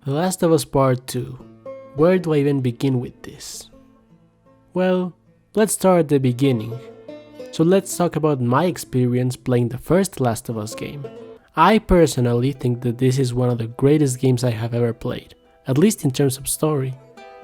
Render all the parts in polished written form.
The Last of Us Part 2. Where do I even begin with this? Well, let's start at the beginning. So let's talk about my experience playing the first Last of Us game. I personally think that this is one of the greatest games I have ever played, at least in terms of story.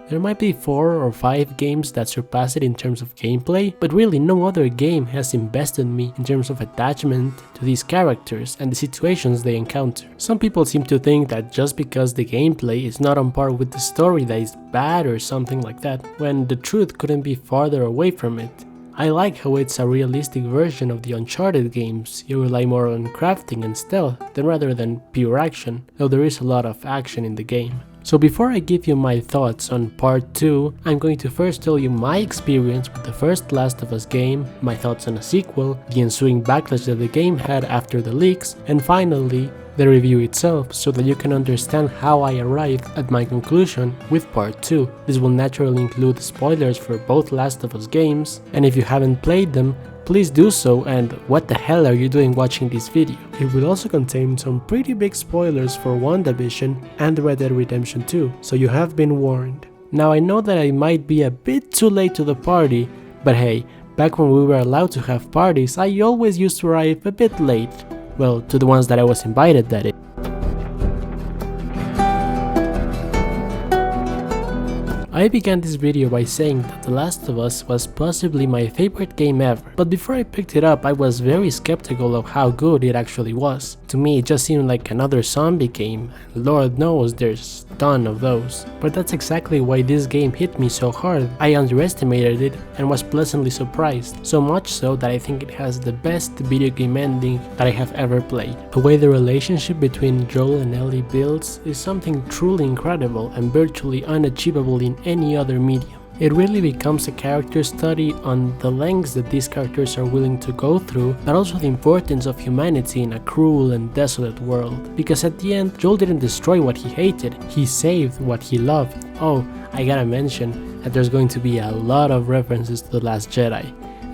There might be 4 or 5 games that surpass it in terms of gameplay, but really no other game has invested me in terms of attachment to these characters and the situations they encounter. Some people seem to think that just because the gameplay is not on par with the story that is bad or something like that, when the truth couldn't be farther away from it. I like how it's a realistic version of the Uncharted games. You rely more on crafting and stealth rather than pure action, though there is a lot of action in the game. So before I give you my thoughts on part 2, I'm going to first tell you my experience with the first Last of Us game, my thoughts on a sequel, the ensuing backlash that the game had after the leaks, and finally, the review itself, so that you can understand how I arrived at my conclusion with part 2. This will naturally include spoilers for both Last of Us games, and if you haven't played them, please do so, and what the hell are you doing watching this video? It will also contain some pretty big spoilers for WandaVision and Red Dead Redemption 2, so you have been warned. Now I know that I might be a bit too late to the party, but hey, back when we were allowed to have parties, I always used to arrive a bit late. Well, to the ones that I was invited, that is. I began this video by saying that The Last of Us was possibly my favorite game ever, but before I picked it up I was very skeptical of how good it actually was. To me it just seemed like another zombie game, and Lord knows there's a ton of those. But that's exactly why this game hit me so hard. I underestimated it and was pleasantly surprised, so much so that I think it has the best video game ending that I have ever played. The way the relationship between Joel and Ellie builds is something truly incredible and virtually unachievable in any other medium. It really becomes a character study on the lengths that these characters are willing to go through, but also the importance of humanity in a cruel and desolate world. Because at the end, Joel didn't destroy what he hated, he saved what he loved. Oh, I gotta mention that there's going to be a lot of references to The Last Jedi.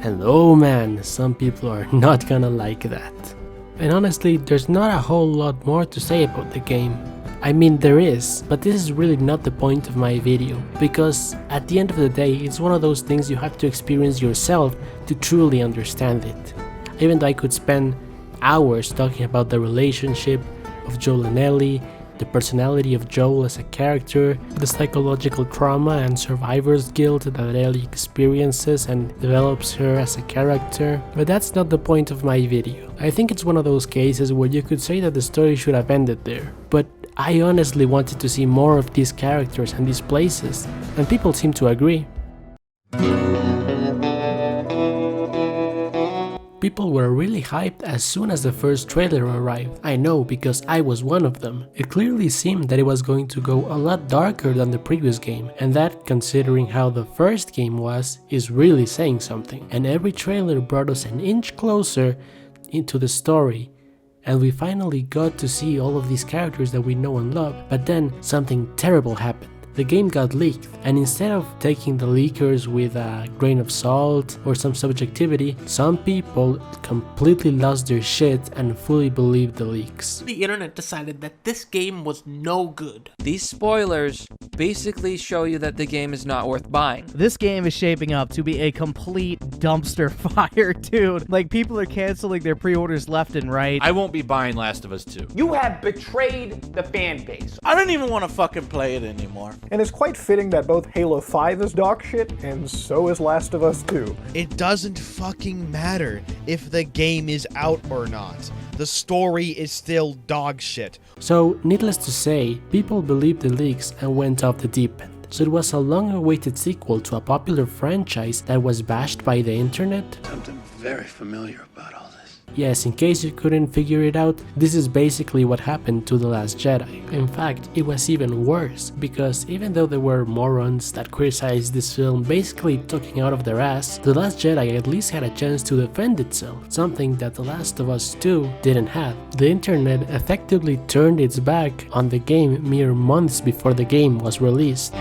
And oh man, some people are not gonna like that. And honestly, there's not a whole lot more to say about the game. I mean there is, but this is really not the point of my video, because at the end of the day it's one of those things you have to experience yourself to truly understand it. Even though I could spend hours talking about the relationship of Joel and Ellie, the personality of Joel as a character, the psychological trauma and survivor's guilt that Ellie experiences and develops her as a character, but that's not the point of my video. I think it's one of those cases where you could say that the story should have ended there, but I honestly wanted to see more of these characters and these places, and people seem to agree. People were really hyped as soon as the first trailer arrived. I know, because I was one of them. It clearly seemed that it was going to go a lot darker than the previous game, and that, considering how the first game was, is really saying something. And every trailer brought us an inch closer into the story, and we finally got to see all of these characters that we know and love. But then something terrible happened. The game got leaked, and instead of taking the leakers with a grain of salt or some subjectivity, some people completely lost their shit and fully believed the leaks. The internet decided that this game was no good. These spoilers basically show you that the game is not worth buying. This game is shaping up to be a complete dumpster fire, dude. Like, people are canceling their pre-orders left and right. I won't be buying Last of Us 2. You have betrayed the fan base. I don't even want to fucking play it anymore. And it's quite fitting that both Halo 5 is dog shit, and so is Last of Us 2. It doesn't fucking matter if the game is out or not. The story is still dog shit. So, needless to say, people believed the leaks and went off the deep end. So it was a long-awaited sequel to a popular franchise that was bashed by the internet. Something very familiar about all this. Yes, in case you couldn't figure it out, this is basically what happened to The Last Jedi. In fact, it was even worse, because even though there were morons that criticized this film basically talking out of their ass, The Last Jedi at least had a chance to defend itself, something that The Last of Us 2 didn't have. The internet effectively turned its back on the game mere months before the game was released.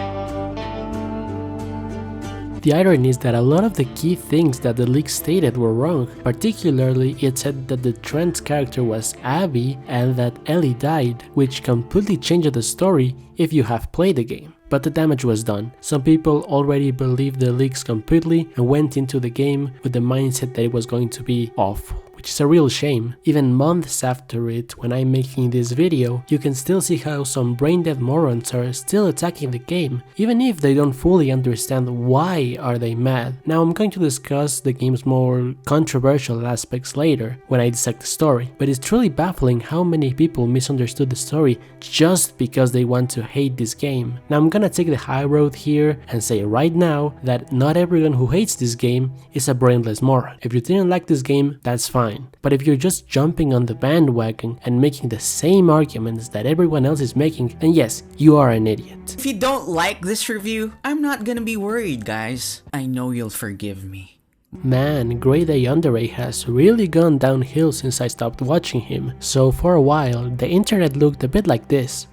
The irony is that a lot of the key things that the leak stated were wrong. Particularly, it said that the Trent's character was Abby and that Ellie died, which completely changed the story if you have played the game. But the damage was done. Some people already believed the leaks completely and went into the game with the mindset that it was going to be awful, which is a real shame. Even months after it, when I'm making this video, you can still see how some brain-dead morons are still attacking the game, even if they don't fully understand why are they mad. Now I'm going to discuss the game's more controversial aspects later, when I dissect the story, but it's truly baffling how many people misunderstood the story just because they want to hate this game. Now I'm gonna take the high road here and say right now that not everyone who hates this game is a brainless moron. If you didn't like this game, that's fine. But if you're just jumping on the bandwagon and making the same arguments that everyone else is making, then yes, you are an idiot. If you don't like this review, I'm not gonna be worried, guys. I know you'll forgive me. Man, Grade A Underay has really gone downhill since I stopped watching him. So for a while, the internet looked a bit like this.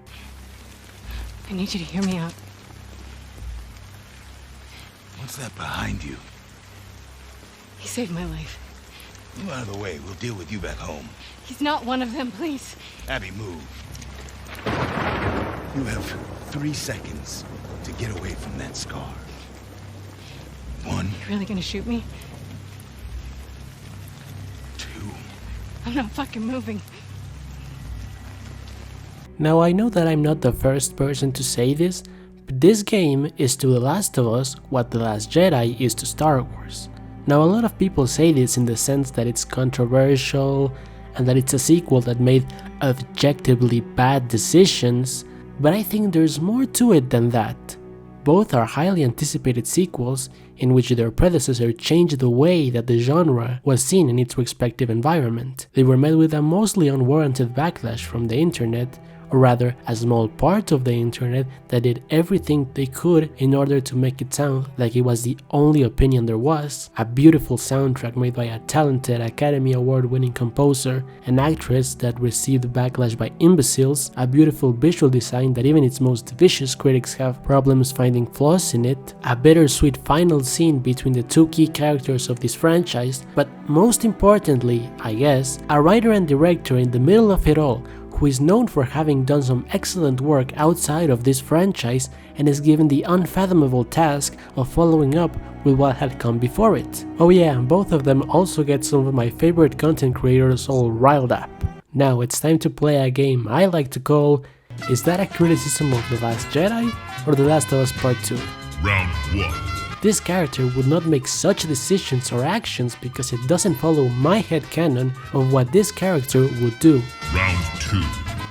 I need you to hear me out. What's that behind you? He saved my life. Move out of the way. We'll deal with you back home. He's not one of them, please. Abby, move. You have 3 seconds to get away from that scar. 1. You really gonna shoot me? 2. I'm not fucking moving. Now I know that I'm not the first person to say this, but this game is to The Last of Us what The Last Jedi is to Star Wars. Now a lot of people say this in the sense that it's controversial and that it's a sequel that made objectively bad decisions, but I think there's more to it than that. Both are highly anticipated sequels in which their predecessor changed the way that the genre was seen in its respective environment. They were met with a mostly unwarranted backlash from the internet, or rather a small part of the internet that did everything they could in order to make it sound like it was the only opinion there was. A beautiful soundtrack made by a talented Academy Award-winning composer, an actress that received backlash by imbeciles, a beautiful visual design that even its most vicious critics have problems finding flaws in it, a bittersweet final scene between the 2 key characters of this franchise, but most importantly, I guess, a writer and director in the middle of it all who is known for having done some excellent work outside of this franchise and is given the unfathomable task of following up with what had come before it. Oh yeah, both of them also get some of my favorite content creators all riled up. Now it's time to play a game I like to call, is that a criticism of The Last Jedi or The Last of Us Part 2? Round 1. This character would not make such decisions or actions because it doesn't follow my headcanon of what this character would do. Round 2.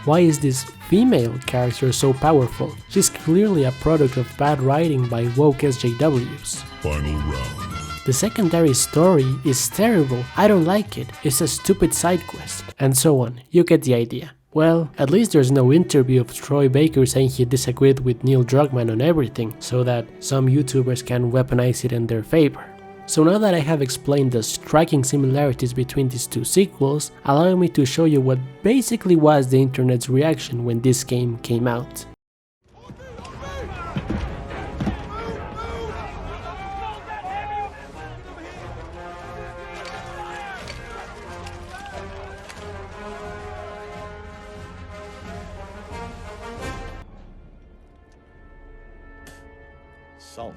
Why is this female character so powerful? She's clearly a product of bad writing by woke SJWs. Final round. The secondary story is terrible, I don't like it, it's a stupid side quest, and so on, you get the idea. Well, at least there's no interview of Troy Baker saying he disagreed with Neil Druckmann on everything, so that some YouTubers can weaponize it in their favor. So now that I have explained the striking similarities between these 2 sequels, allow me to show you what basically was the internet's reaction when this game came out. Salt.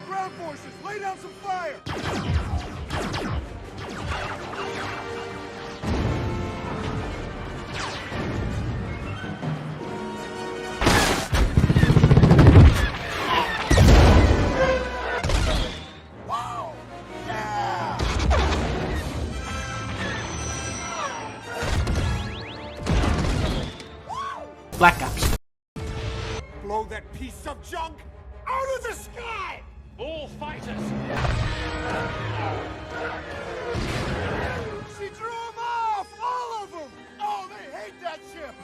Ground forces, lay down some fire! Black Ops. Blow that piece of junk out of the sky! All fighters! She drew them off! All of them! Oh, they hate that ship!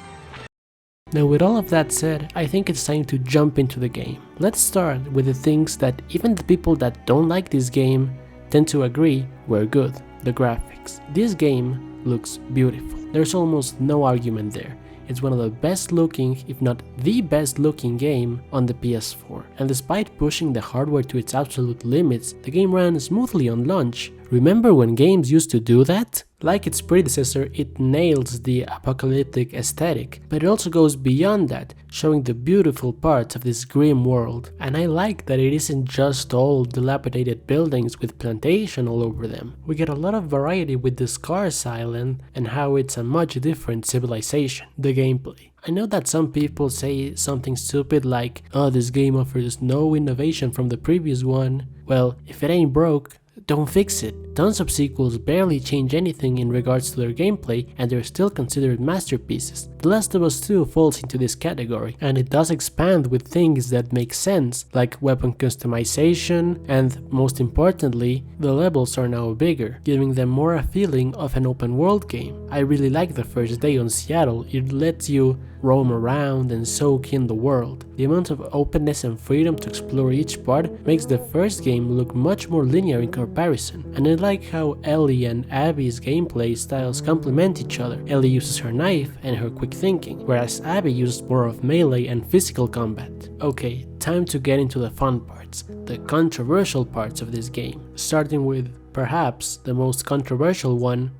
Now with all of that said, I think it's time to jump into the game. Let's start with the things that even the people that don't like this game tend to agree were good. The graphics. This game looks beautiful. There's almost no argument there. it's one of the best looking, if not the best looking game on the PS4. And despite pushing the hardware to its absolute limits, the game ran smoothly on launch. Remember when games used to do that? Like its predecessor, it nails the apocalyptic aesthetic, but it also goes beyond that, showing the beautiful parts of this grim world. And I like that it isn't just all dilapidated buildings with plantation all over them. We get a lot of variety with the Scars Island and how it's a much different civilization. The gameplay. I know that some people say something stupid like, oh, this game offers no innovation from the previous one. Well, if it ain't broke, don't fix it. Tons of sequels barely change anything in regards to their gameplay, and they're still considered masterpieces. The Last of Us 2 falls into this category, and it does expand with things that make sense, like weapon customization, and most importantly, the levels are now bigger, giving them more a feeling of an open world game. I really like the first day on Seattle. It lets you roam around and soak in the world. The amount of openness and freedom to explore each part makes the first game look much more linear in comparison, and I like how Ellie and Abby's gameplay styles complement each other. Ellie uses her knife and her quick thinking, whereas Abby uses more of melee and physical combat. Okay, time to get into the fun parts, the controversial parts of this game, starting with perhaps the most controversial one.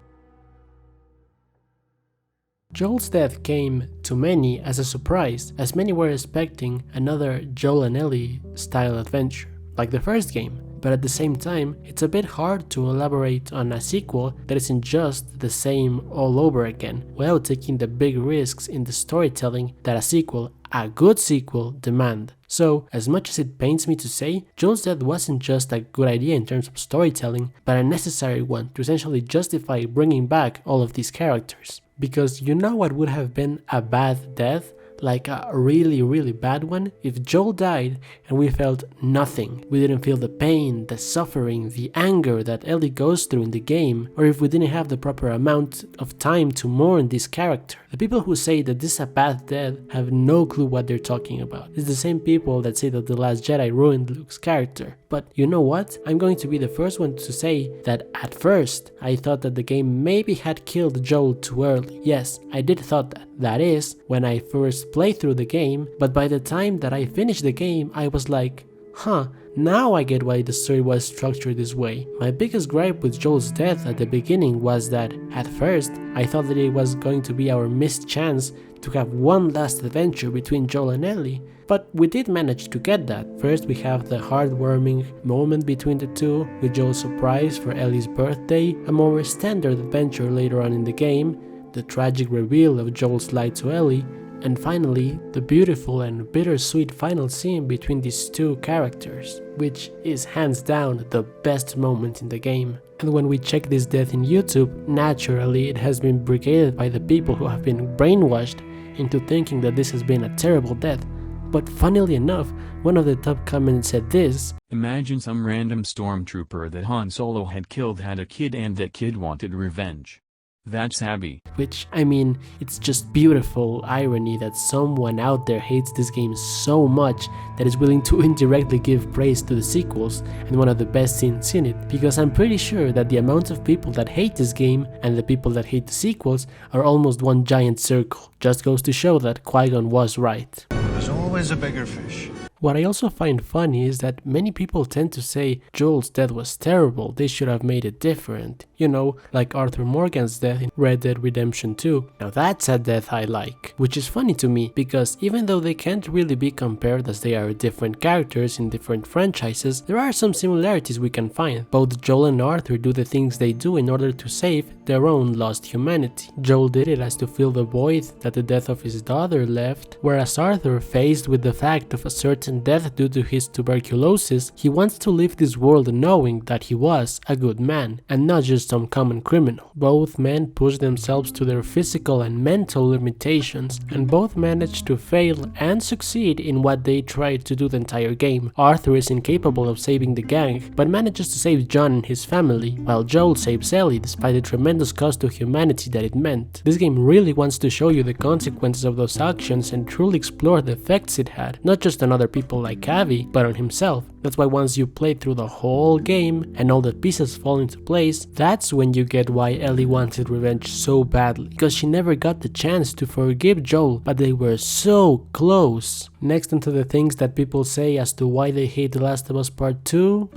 Joel's death came to many as a surprise, as many were expecting another Joel and Ellie style adventure, like the first game. But at the same time, it's a bit hard to elaborate on a sequel that isn't just the same all over again, without taking the big risks in the storytelling that a good sequel, demand. So, as much as it pains me to say, Joel's death wasn't just a good idea in terms of storytelling, but a necessary one to essentially justify bringing back all of these characters. Because you know what would have been a bad death? Like a really bad one? If Joel died and we felt nothing. We didn't feel the pain, the suffering, the anger that Ellie goes through in the game, or if we didn't have the proper amount of time to mourn this character. The people who say that this is a bad death have no clue what they're talking about. It's the same people that say that The Last Jedi ruined Luke's character. But you know what? I'm going to be the first one to say that at first I thought that the game maybe had killed Joel too early. Yes, I did thought that. That is, when I first played through the game, but by the time that I finished the game, I was like, huh, now I get why the story was structured this way. My biggest gripe with Joel's death at the beginning was that, at first, I thought that it was going to be our missed chance to have one last adventure between Joel and Ellie, but we did manage to get that. First we have the heartwarming moment between the two, with Joel's surprise for Ellie's birthday, a more standard adventure later on in the game, the tragic reveal of Joel's lie to Ellie, and finally, the beautiful and bittersweet final scene between these two characters, which is hands down the best moment in the game. And when we check this death in YouTube, naturally it has been brigaded by the people who have been brainwashed into thinking that this has been a terrible death. But funnily enough, one of the top comments said this: imagine some random stormtrooper that Han Solo had killed had a kid and that kid wanted revenge. That's Abby. Which, I mean, it's just beautiful irony that someone out there hates this game so much that is willing to indirectly give praise to the sequels and one of the best scenes in it, because I'm pretty sure that the amount of people that hate this game and the people that hate the sequels are almost one giant circle. Just goes to show that Qui-Gon was right. There's always a bigger fish. What I also find funny is that many people tend to say Joel's death was terrible, they should have made it different. You know, like Arthur Morgan's death in Red Dead Redemption 2. Now that's a death I like, which is funny to me, because even though they can't really be compared as they are different characters in different franchises, there are some similarities we can find. Both Joel and Arthur do the things they do in order to save their own lost humanity. Joel did it as to fill the void that the death of his daughter left, whereas Arthur, faced with the fact of a certain death due to his tuberculosis, he wants to leave this world knowing that he was a good man, and not just some common criminal. Both men push themselves to their physical and mental limitations, and both manage to fail and succeed in what they tried to do the entire game. Arthur is incapable of saving the gang, but manages to save John and his family, while Joel saves Ellie despite the tremendous cost to humanity that it meant. This game really wants to show you the consequences of those actions and truly explore the effects it had, not just on other people people like Abby, but on himself. That's why once you play through the whole game and all the pieces fall into place, that's when you get why Ellie wanted revenge so badly, because she never got the chance to forgive Joel, but they were so close. Next into the things that people say as to why they hate The Last of Us Part 2.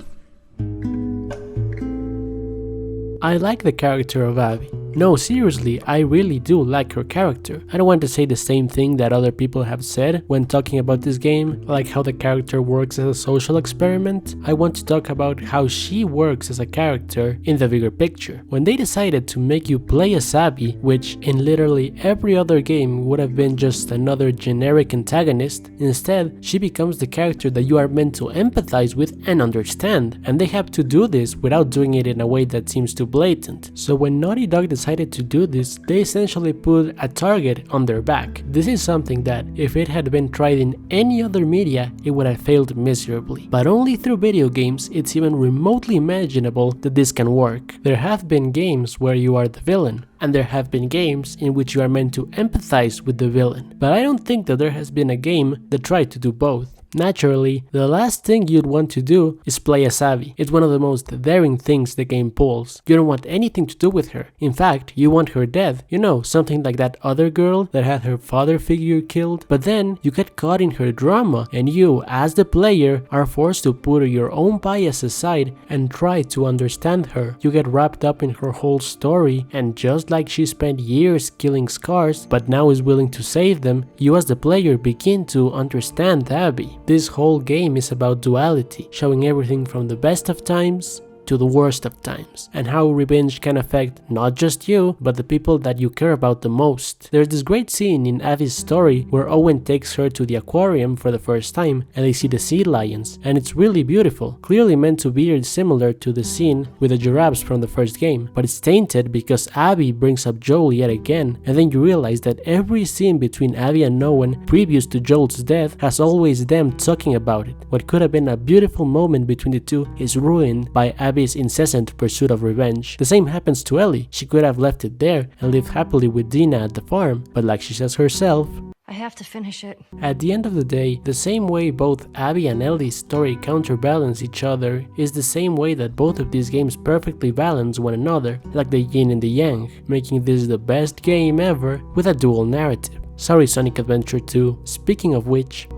I like the character of Abby. No, seriously, I really do like her character. I don't want to say the same thing that other people have said when talking about this game, like how the character works as a social experiment. I want to talk about how she works as a character in the bigger picture. When they decided to make you play as Abby, which in literally every other game would have been just another generic antagonist, instead she becomes the character that you are meant to empathize with and understand, and they have to do this without doing it in a way that seems too blatant. So when Naughty Dog decided to do this, they essentially put a target on their back. This is something that, if it had been tried in any other media, it would have failed miserably. But only through video games, it's even remotely imaginable that this can work. There have been games where you are the villain, and there have been games in which you are meant to empathize with the villain. But I don't think that there has been a game that tried to do both. Naturally, the last thing you'd want to do is play as Abby. It's one of the most daring things the game pulls. You don't want anything to do with her. In fact, you want her dead. You know, something like that other girl that had her father figure killed. But then, you get caught in her drama, and you, as the player, are forced to put your own bias aside and try to understand her. You get wrapped up in her whole story, and just like she spent years killing scars, but now is willing to save them, you as the player begin to understand Abby. This whole game is about duality, showing everything from the best of times to the worst of times, and how revenge can affect not just you, but the people that you care about the most. There's this great scene in Abby's story where Owen takes her to the aquarium for the first time and they see the sea lions, and it's really beautiful, clearly meant to be similar to the scene with the giraffes from the first game, but it's tainted because Abby brings up Joel yet again, and then you realize that every scene between Abby and Owen previous to Joel's death has always them talking about it. What could have been a beautiful moment between the two is ruined by Abby's incessant pursuit of revenge. The same happens to Ellie. She could have left it there and lived happily with Dina at the farm, but like she says herself, I have to finish it. at the end of the day, the same way both Abby and Ellie's story counterbalance each other is the same way that both of these games perfectly balance one another, like the yin and the yang, making this the best game ever with a dual narrative. Sorry, Sonic Adventure 2. Speaking of which,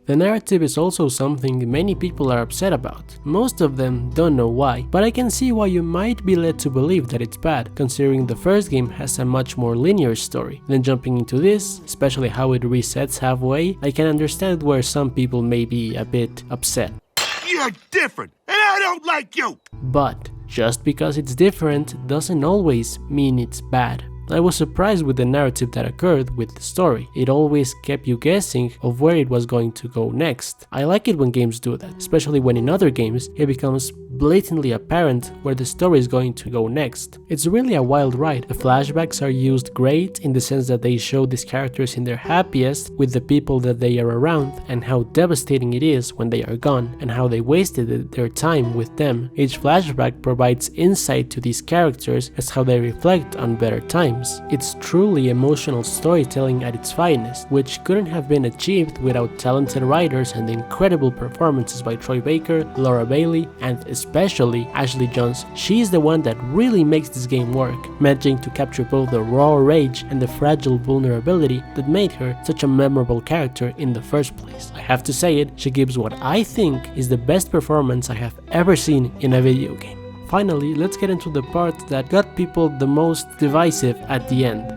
the narrative is also something many people are upset about. Most of them don't know why, but I can see why you might be led to believe that it's bad, considering the first game has a much more linear story. Then jumping into this, especially how it resets halfway, I can understand where some people may be a bit upset. You're different, and I don't like you! But just because it's different doesn't always mean it's bad. I was surprised with the narrative that occurred with the story. It always kept you guessing of where it was going to go next. I like it when games do that, especially when in other games it becomes blatantly apparent where the story is going to go next. It's really a wild ride. The flashbacks are used great in the sense that they show these characters in their happiest with the people that they are around, and how devastating it is when they are gone, and how they wasted their time with them. Each flashback provides insight to these characters as how they reflect on better times. It's truly emotional storytelling at its finest, which couldn't have been achieved without talented writers and the incredible performances by Troy Baker, Laura Bailey, and especially Ashley Jones. She's the one that really makes this game work, managing to capture both the raw rage and the fragile vulnerability that made her such a memorable character in the first place. I have to say it, she gives what I think is the best performance I have ever seen in a video game. Finally, let's get into the part that got people the most divisive at the end.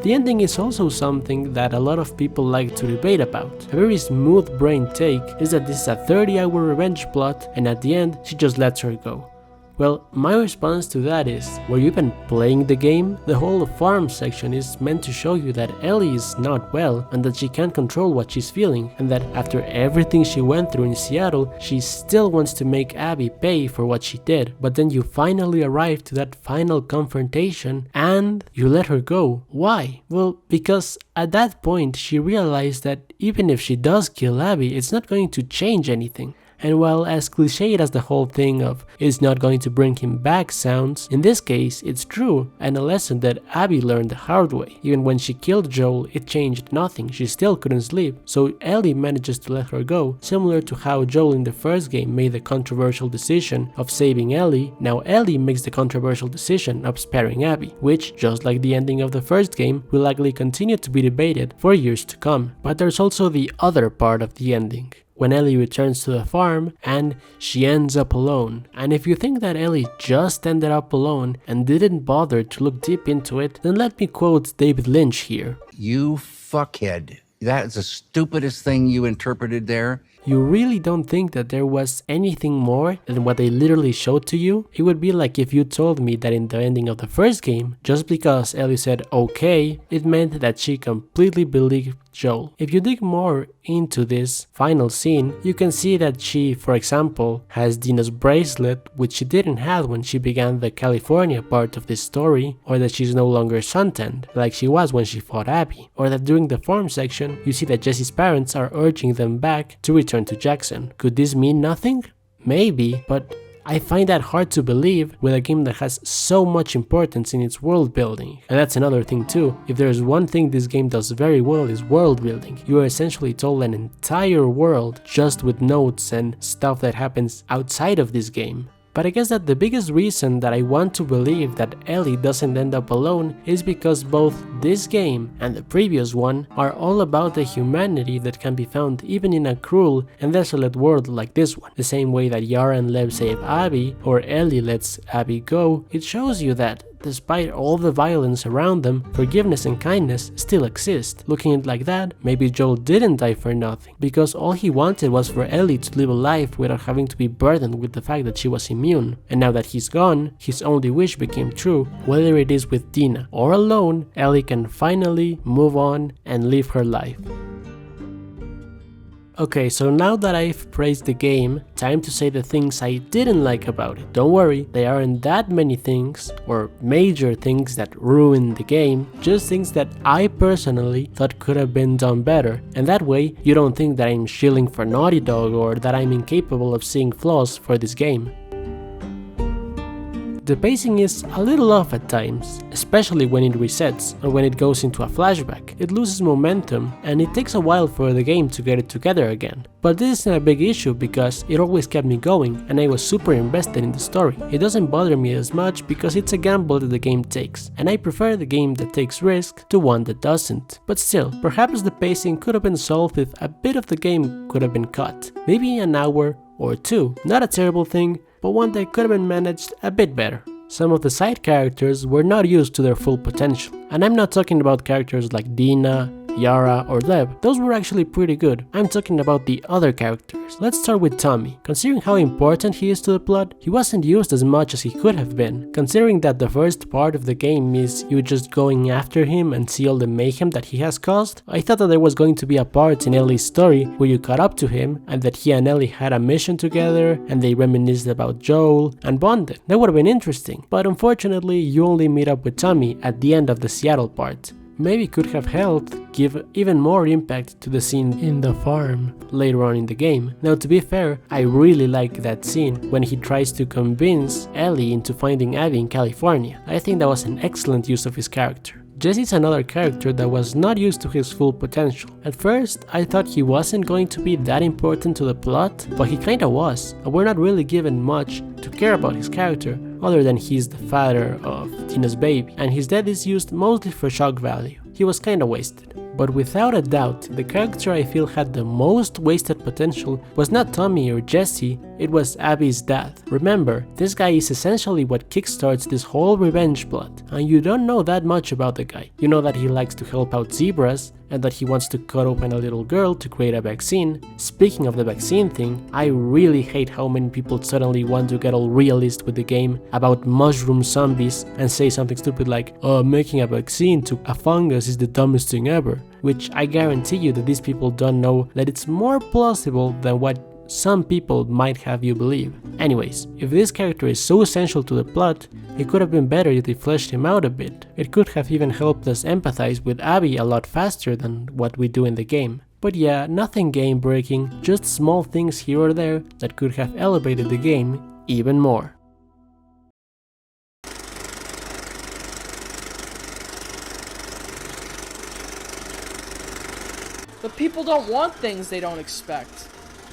The ending is also something that a lot of people like to debate about. A very smooth brain take is that this is a 30-hour revenge plot and at the end she just lets her go. Well, my response to that is, were you even playing the game? The whole farm section is meant to show you that Ellie is not well and that she can't control what she's feeling, and that after everything she went through in Seattle, she still wants to make Abby pay for what she did. But then you finally arrive to that final confrontation and you let her go. Why? Well, because at that point she realized that even if she does kill Abby, it's not going to change anything. And while as cliched as the whole thing of "it's not going to bring him back" sounds, in this case it's true, and a lesson that Abby learned the hard way. Even when she killed Joel, it changed nothing, she still couldn't sleep, so Ellie manages to let her go, similar to how Joel in the first game made the controversial decision of saving Ellie. Now Ellie makes the controversial decision of sparing Abby, which, just like the ending of the first game, will likely continue to be debated for years to come. But there's also the other part of the ending, when Ellie returns to the farm and she ends up alone. And if you think that Ellie just ended up alone and didn't bother to look deep into it, then let me quote David Lynch here. You fuckhead. That is the stupidest thing you interpreted there. You really don't think that there was anything more than what they literally showed to you? It would be like if you told me that in the ending of the first game, just because Ellie said okay, it meant that she completely believed Joel. If you dig more into this final scene, you can see that she, for example, has Dina's bracelet, which she didn't have when she began the California part of this story, or that she's no longer suntanned, like she was when she fought Abby, or that during the farm section, you see that Jesse's parents are urging them back to return to Jackson. Could this mean nothing? Maybe, but I find that hard to believe with a game that has so much importance in its world building. And that's another thing too. If there's one thing this game does very well is world building. You are essentially told an entire world just with notes and stuff that happens outside of this game. But I guess that the biggest reason that I want to believe that Ellie doesn't end up alone is because both this game and the previous one are all about the humanity that can be found even in a cruel and desolate world like this one. The same way that Yara and Lev save Abby, or Ellie lets Abby go, it shows you that despite all the violence around them, forgiveness and kindness still exist. Looking at it like that, maybe Joel didn't die for nothing, because all he wanted was for Ellie to live a life without having to be burdened with the fact that she was immune. And now that he's gone, his only wish became true. Whether it is with Dina or alone, Ellie can finally move on and live her life. Okay, so now that I've praised the game, time to say the things I didn't like about it. Don't worry, there aren't that many things, or major things that ruined the game, just things that I personally thought could have been done better, and that way you don't think that I'm shilling for Naughty Dog or that I'm incapable of seeing flaws for this game. The pacing is a little off at times, especially when it resets or when it goes into a flashback. It loses momentum and it takes a while for the game to get it together again. But this isn't a big issue because it always kept me going and I was super invested in the story. It doesn't bother me as much because it's a gamble that the game takes, and I prefer the game that takes risk to one that doesn't. But still, perhaps the pacing could have been solved if a bit of the game could have been cut. Maybe an hour or two. Not a terrible thing, but one that could have been managed a bit better. Some of the side characters were not used to their full potential, and I'm not talking about characters like Dina, Yara or Lev. Those were actually pretty good. I'm talking about the other characters. Let's start with Tommy. Considering how important he is to the plot, he wasn't used as much as he could have been. Considering that the first part of the game is you just going after him and see all the mayhem that he has caused, I thought that there was going to be a part in Ellie's story where you caught up to him and that he and Ellie had a mission together and they reminisced about Joel and bonded. That would have been interesting, but unfortunately you only meet up with Tommy at the end of the Seattle part. Maybe could have helped give even more impact to the scene in the farm later on in the game. Now, to be fair, I really like that scene when he tries to convince Ellie into finding Abby in California. I think that was an excellent use of his character. Jesse's another character that was not used to his full potential. At first, I thought he wasn't going to be that important to the plot, but he kinda was, and we're not really given much to care about his character, other than he's the father of Tina's baby, and his death is used mostly for shock value. He was kinda wasted. But without a doubt, the character I feel had the most wasted potential was not Tommy or Jesse, it was Abby's dad. Remember, this guy is essentially what kickstarts this whole revenge plot, and you don't know that much about the guy. You know that he likes to help out zebras, and that he wants to cut open a little girl to create a vaccine. Speaking of the vaccine thing, I really hate how many people suddenly want to get all realist with the game about mushroom zombies and say something stupid like, making a vaccine to a fungus is the dumbest thing ever. Which I guarantee you that these people don't know that it's more plausible than what some people might have you believe. Anyways, if this character is so essential to the plot, it could have been better if they fleshed him out a bit. It could have even helped us empathize with Abby a lot faster than what we do in the game. But yeah, nothing game breaking, just small things here or there that could have elevated the game even more. But people don't want things they don't expect.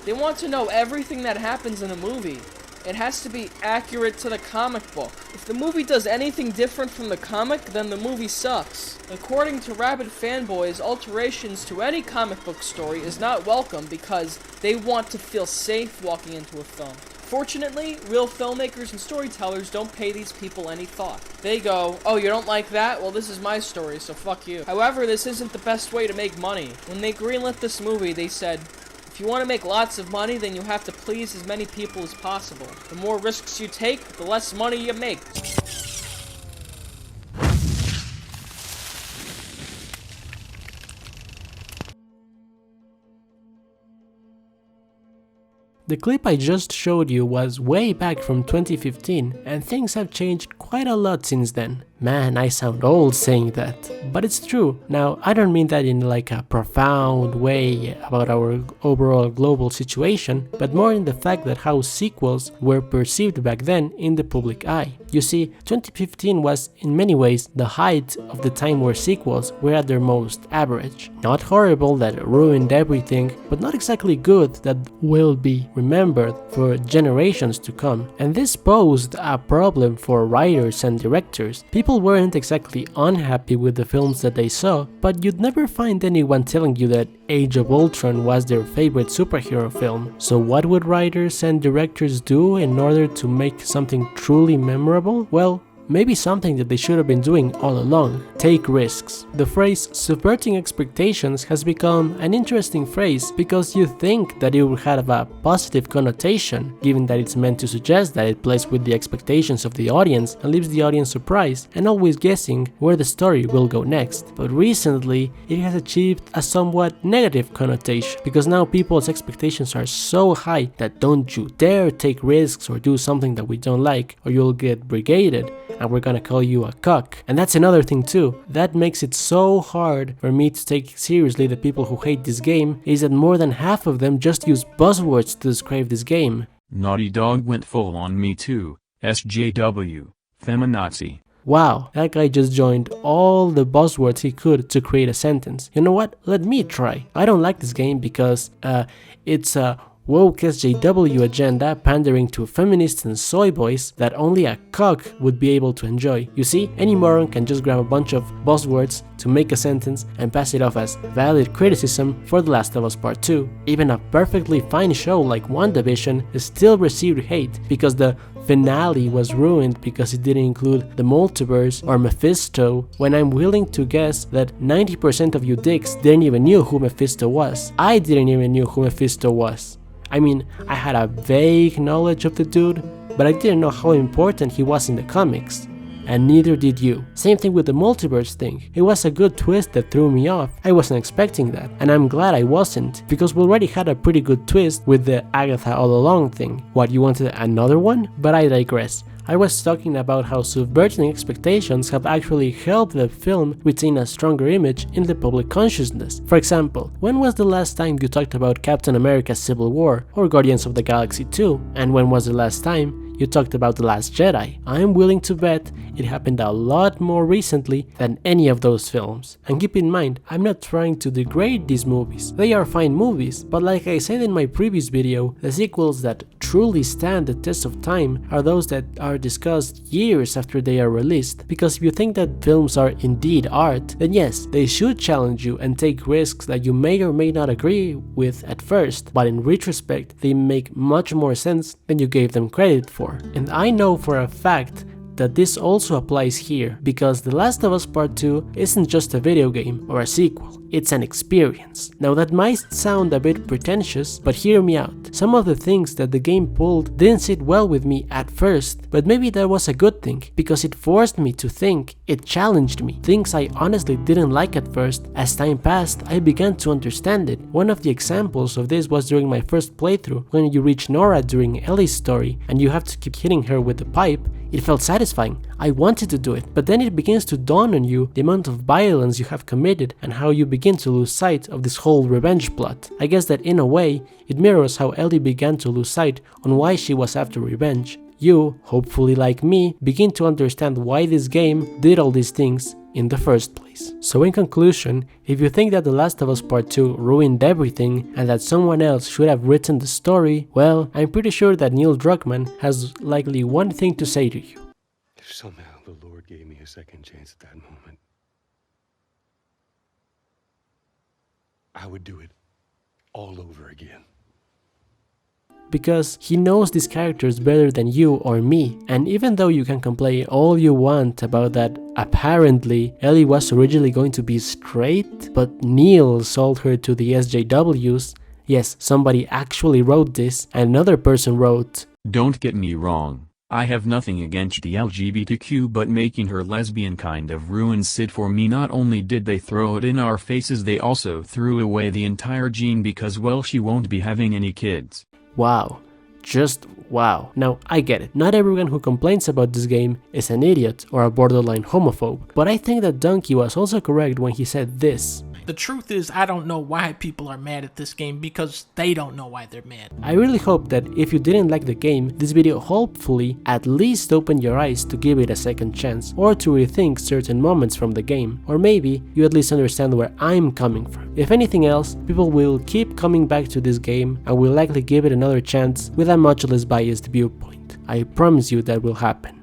They want to know everything that happens in a movie. It has to be accurate to the comic book. If the movie does anything different from the comic, then the movie sucks. According to rabid fanboys, alterations to any comic book story is not welcome because they want to feel safe walking into a film. Fortunately, real filmmakers and storytellers don't pay these people any thought. They go, oh, you don't like that? Well, this is my story, so fuck you. However, this isn't the best way to make money. When they greenlit this movie, they said, if you want to make lots of money, then you have to please as many people as possible. The more risks you take, the less money you make. The clip I just showed you was way back from 2015, and things have changed quite a lot since then. Man, I sound old saying that, but it's true. Now, I don't mean that in like a profound way about our overall global situation, but more in the fact that how sequels were perceived back then in the public eye. You see, 2015 was in many ways the height of the time where sequels were at their most average. Not horrible that ruined everything, but not exactly good that will be remembered for generations to come. And this posed a problem for writers and directors. People weren't exactly unhappy with the films that they saw, but you'd never find anyone telling you that Age of Ultron was their favorite superhero film. So what would writers and directors do in order to make something truly memorable? Well, maybe something that they should have been doing all along. Take risks. The phrase subverting expectations has become an interesting phrase because you think that it would have a positive connotation, given that it's meant to suggest that it plays with the expectations of the audience and leaves the audience surprised and always guessing where the story will go next. But recently, it has achieved a somewhat negative connotation because now people's expectations are so high that don't you dare take risks or do something that we don't like or you'll get brigaded and we're gonna call you a cuck. And that's another thing too, that makes it so hard for me to take seriously the people who hate this game, is that more than half of them just use buzzwords to describe this game. Naughty Dog went full on Me Too, SJW, Feminazi. Wow, that guy just joined all the buzzwords he could to create a sentence. You know what? Let me try. I don't like this game because it's a woke SJW agenda pandering to feminists and soy boys that only a cuck would be able to enjoy. You see, any moron can just grab a bunch of buzzwords to make a sentence and pass it off as valid criticism for The Last of Us Part 2. Even a perfectly fine show like WandaVision still received hate because the finale was ruined because it didn't include the multiverse or Mephisto, when I'm willing to guess that 90% of you dicks didn't even knew who Mephisto was. I didn't even knew who Mephisto was. I mean, I had a vague knowledge of the dude, but I didn't know how important he was in the comics. And neither did you. Same thing with the multiverse thing. It was a good twist that threw me off. I wasn't expecting that, and I'm glad I wasn't, because we already had a pretty good twist with the Agatha all along thing. What, you wanted another one? But I digress. I was talking about how subverting expectations have actually helped the film retain a stronger image in the public consciousness. For example, when was the last time you talked about Captain America Civil War or Guardians of the Galaxy 2? And when was the last time you talked about The Last Jedi? I'm willing to bet it happened a lot more recently than any of those films. And keep in mind, I'm not trying to degrade these movies. They are fine movies, but like I said in my previous video, the sequels that truly stand the test of time are those that are discussed years after they are released. Because if you think that films are indeed art, then yes, they should challenge you and take risks that you may or may not agree with at first, but in retrospect, they make much more sense than you gave them credit for. And I know for a fact that this also applies here, because The Last of Us Part 2 isn't just a video game or a sequel, it's an experience. Now that might sound a bit pretentious, but hear me out. Some of the things that the game pulled didn't sit well with me at first, but maybe that was a good thing, because it forced me to think, it challenged me. Things I honestly didn't like at first, as time passed, I began to understand it. One of the examples of this was during my first playthrough, when you reach Nora during Ellie's story, and you have to keep hitting her with the pipe. It felt satisfying. I wanted to do it. But then it begins to dawn on you the amount of violence you have committed and how you begin to lose sight of this whole revenge plot. I guess that in a way, it mirrors how Ellie began to lose sight on why she was after revenge. You, hopefully like me, begin to understand why this game did all these things in the first place. So in conclusion, if you think that The Last of Us Part 2 ruined everything and that someone else should have written the story, well, I'm pretty sure that Neil Druckmann has likely one thing to say to you. If somehow the Lord gave me a second chance at that moment, I would do it all over again. Because he knows these characters better than you or me, and even though you can complain all you want about that apparently Ellie was originally going to be straight, but Neil sold her to the SJWs, yes, somebody actually wrote this, and another person wrote, "Don't get me wrong, I have nothing against the LGBTQ, but making her lesbian kind of ruins Sid for me. Not only did they throw it in our faces, they also threw away the entire gene because, well, she won't be having any kids." Wow. Just wow. Now, I get it. Not everyone who complains about this game is an idiot or a borderline homophobe, but I think that Donkey was also correct when he said this. The truth is, I don't know why people are mad at this game because they don't know why they're mad. I really hope that if you didn't like the game, this video hopefully at least opened your eyes to give it a second chance, or to rethink certain moments from the game, or maybe you at least understand where I'm coming from. If anything else, people will keep coming back to this game and will likely give it another chance with a much less biased viewpoint. I promise you that will happen.